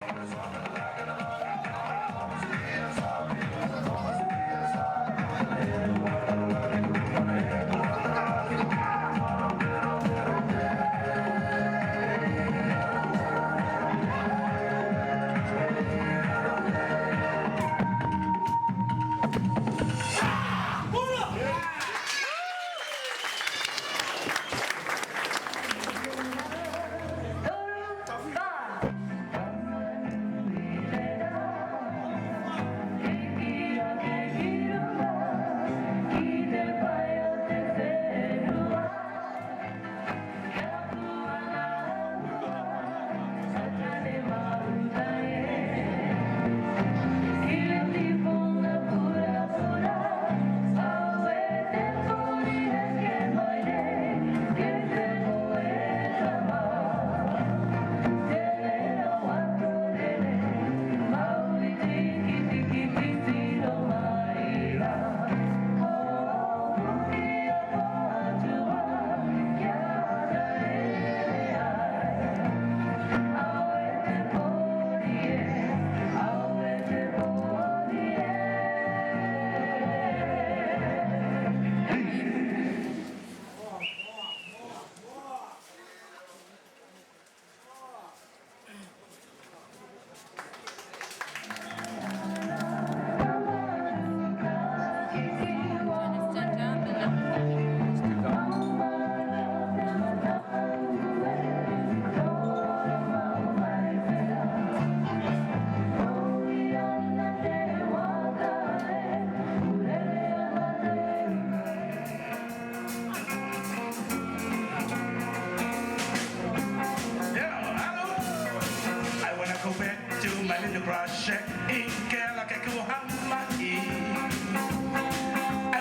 I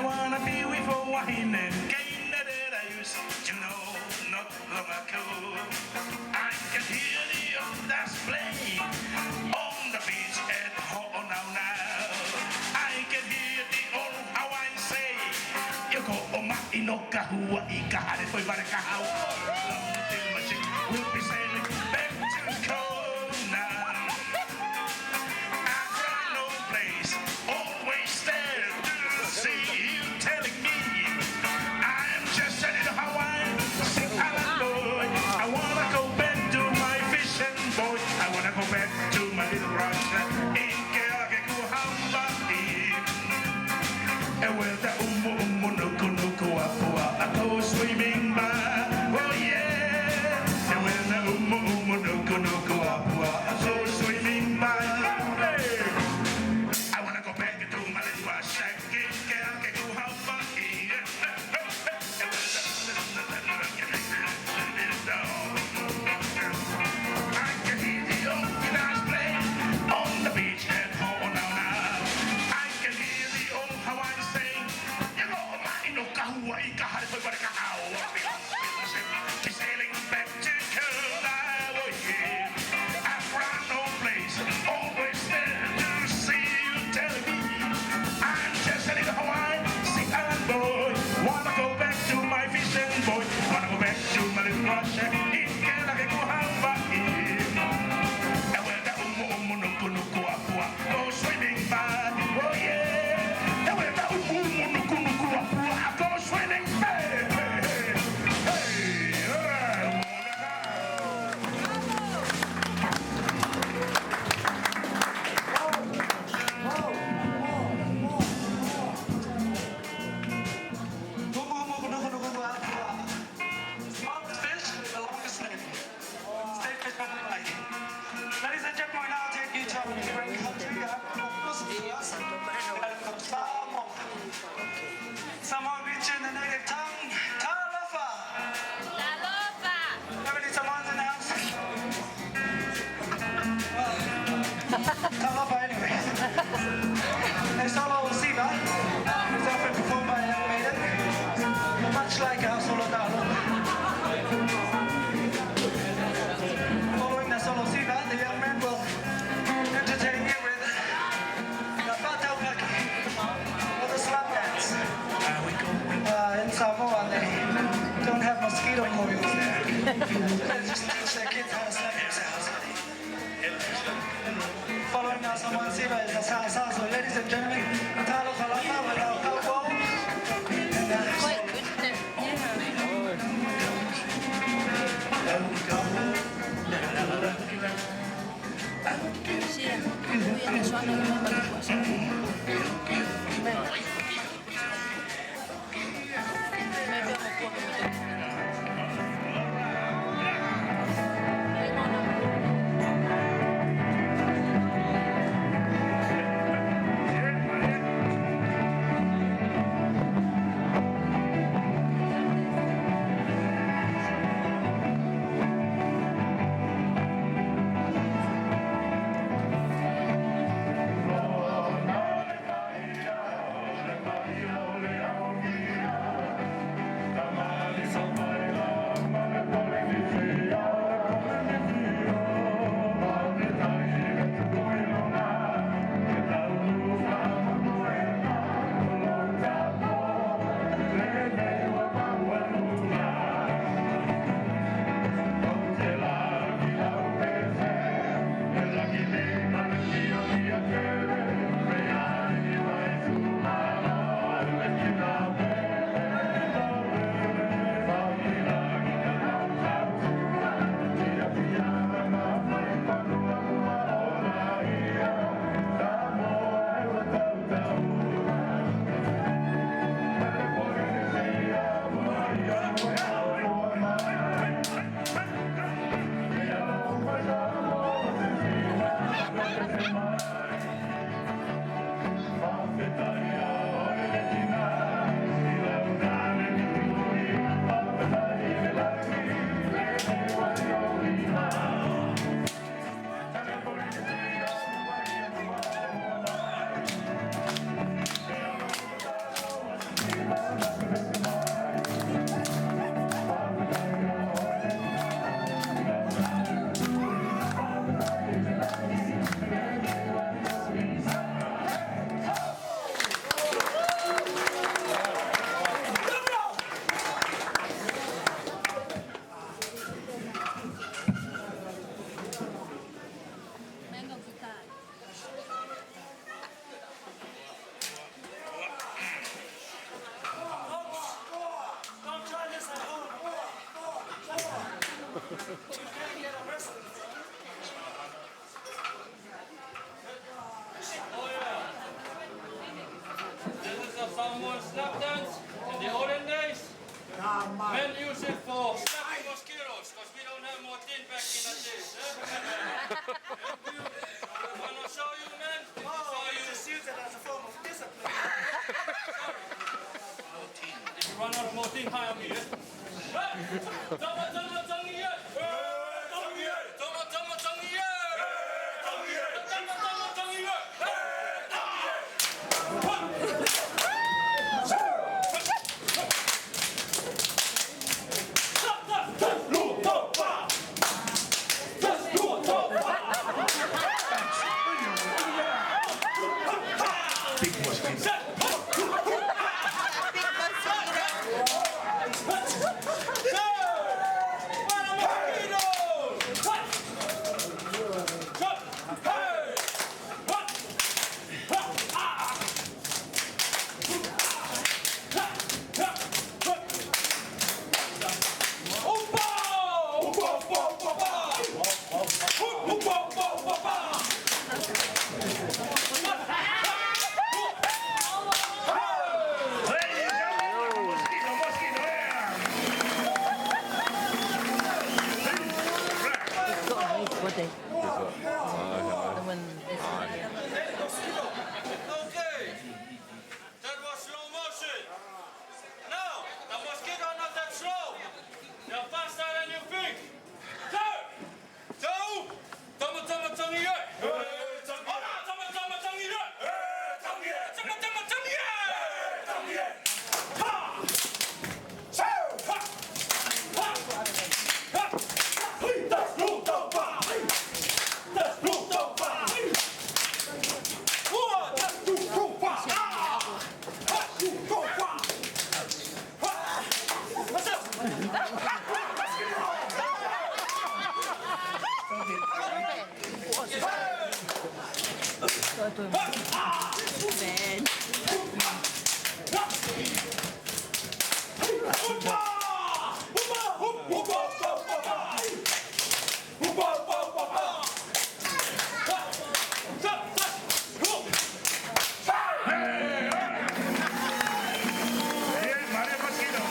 wanna be with a wine and gain that I used to know not long ago. I can hear the others play on the beach at home now. I can hear the old Hawaiian say, Yoko oma inoka hua ika hare foi barakahau. Until my ship will be sailing back to Kona. Swimming by, oh yeah, and when the no I go swimming by. I wanna go back to my little shack, get go Hawaii. I can hear the old guys play on the beach at home now. I can hear the old Hawaiian sing, you know, my no Hawaii, she's sailing back to Kona. I found no place, always there to see you telling me I'm just a little Hawaiian sea island boy. Wanna go back to my fishing boy. Wanna go back to my little Russia in Kelakeko Hawaii. And when the go swimming by, oh yeah. And when the go swimming by. Ladies and gentlemen, I'll take you to a different country. Welcome Samoa. Samoa beach in the native tongue, Talofa. Everybody, someone's in the house. Talofa anyway. A solo Siva is often performed by a young maiden, much like our solo Talofa. Following the solo Siva, the young man will entertain you with the Pataupaki, or the slap dance. In Samoa, they don't have mosquito coils there. They just teach their kids how to slap themselves. Siva is a salsa. So ladies and gentlemen, Talo Kalama with our cowboy. And Quite good there. there we go. Sì, lui ha suonato una bella cosa. Bene. Ne abbiamo poco. This is a Samoan slap dance. In the olden days, men use it for slapping mosquitoes because we don't have more tin back in the days. I'm gonna show you, man. Just use it as a form of discipline. If you run out of more tin, hire me. Big mosquito. toi. Ben. Hey, Mario Mosquito.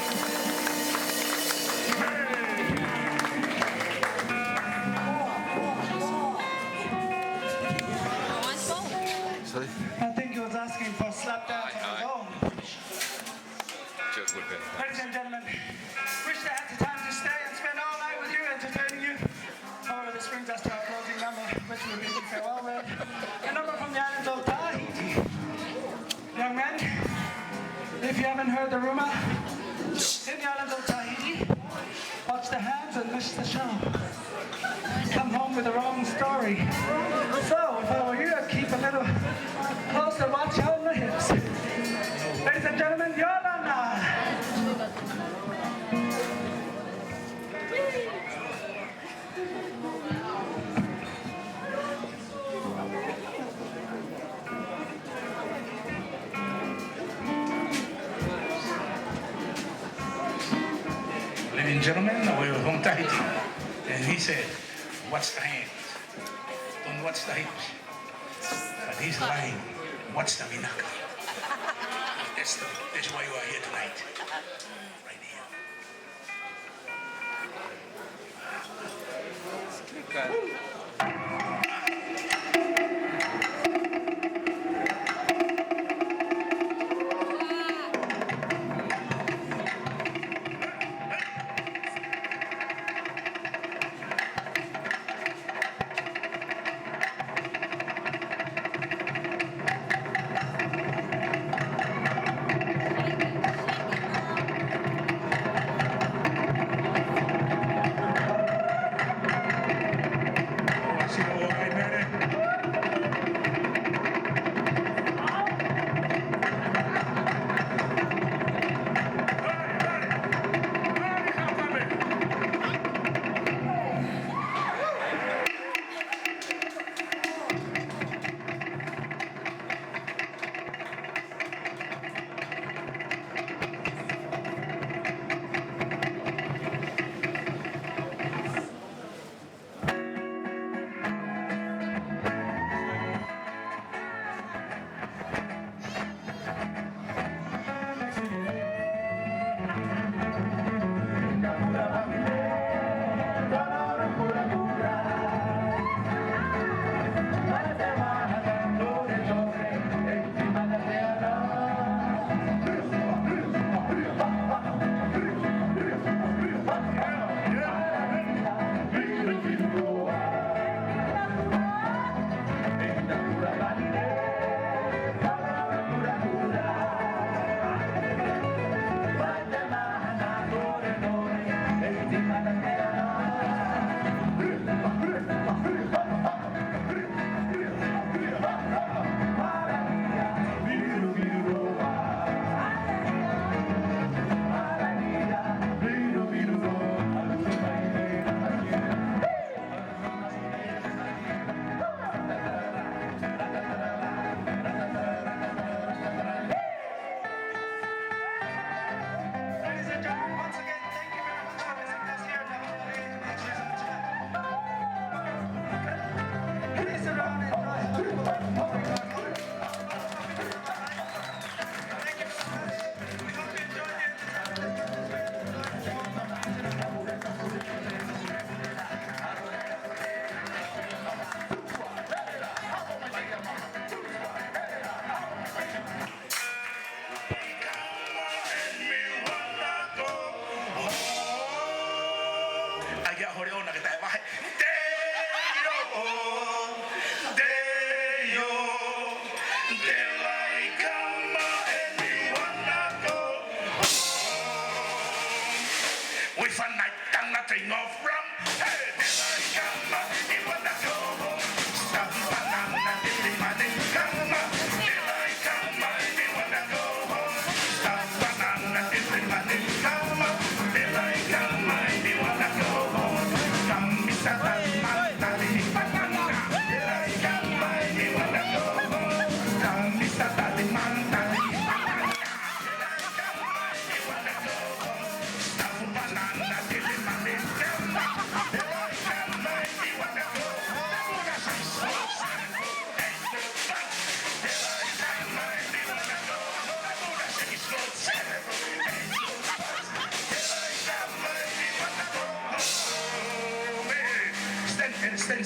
Sorry? I think he was asking for slap dance on his own. Joke would be. Ladies and gentlemen, wish they had the time to stay and spend all night with you, entertaining you. However, this brings us to our closing number, which we'll bid you farewell with. A number from the islands of Tahiti. Young men, if you haven't heard the rumor, in the islands of Tahiti, watch the hands and miss the show. Come home with the wrong story. So, if I were you, I'd keep a little closer watch on the hips. Ladies and gentlemen, Yolanda. Ladies and gentlemen, we were from Tahiti. And he said, watch the hands. Don't watch the hips. But he's lying. Watch the minaka. That's why you are here tonight. Right here.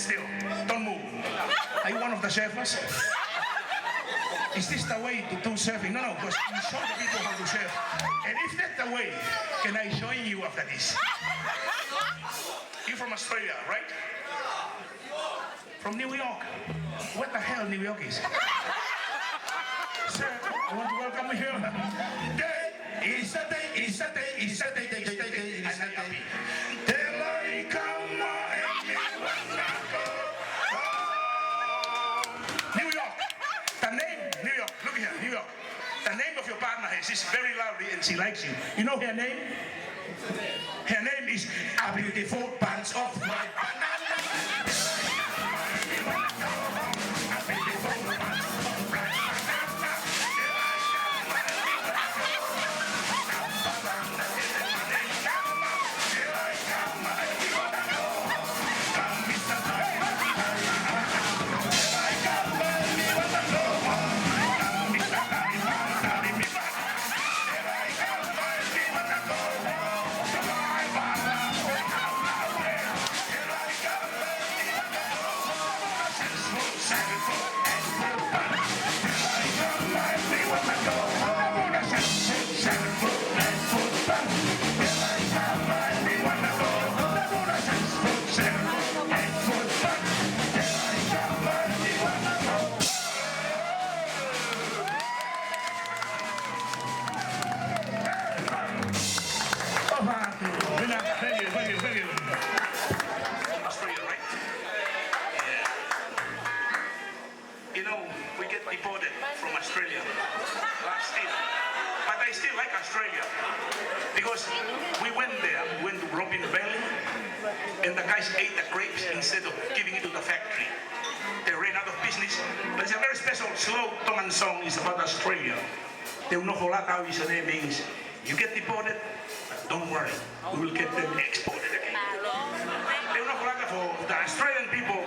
still. Don't move. Are you one of the surfers? Is this the way to do surfing? No, because you show the people how to surf. And if that's the way, can I join you after this? You're from Australia, right? From New York. What the hell New York is? Sir, I want to welcome you here. It's a day, it's a day, it's a day, it's a day, it's a day. Till I come and you wanna go. New York. The name, New York. Look here, New York. The name of your partner is she's very lovely and she likes you. You know her name? Her name is A Beautiful Bunch of White Banana. Thank you. Australia, right? Yeah. You know, we get deported from Australia last year. But I still like Australia because we went there, we went to Robin Valley, and the guys ate the grapes instead of giving it to the factory. They ran out of business. But it's a very special slow Tongan song. It's about Australia. Te unoholata means you get deported, don't worry, we will get them exported again. Te unoholata for the Australian people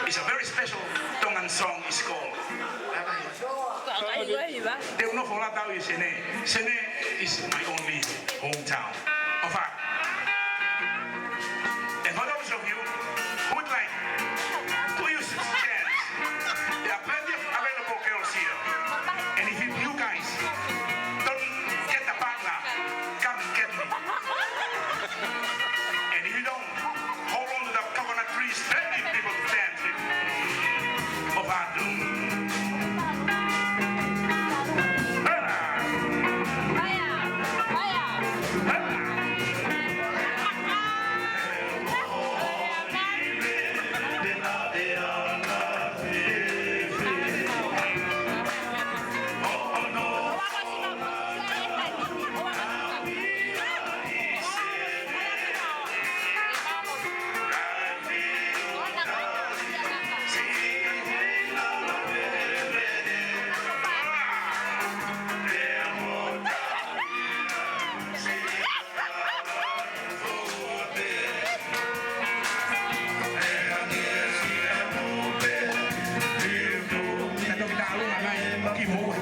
is a very special Tongan song. It's called. Te unoholata Sene. Sene is my only hometown. In fact, and for those of you who would like to use this chance, there are plenty of available girls here. And if you guys don't get a partner, come and get me. And if you don't, hold on to the coconut trees, plenty of people to dance with. Of our doom. Kita tahu kita alung ngai, maki mau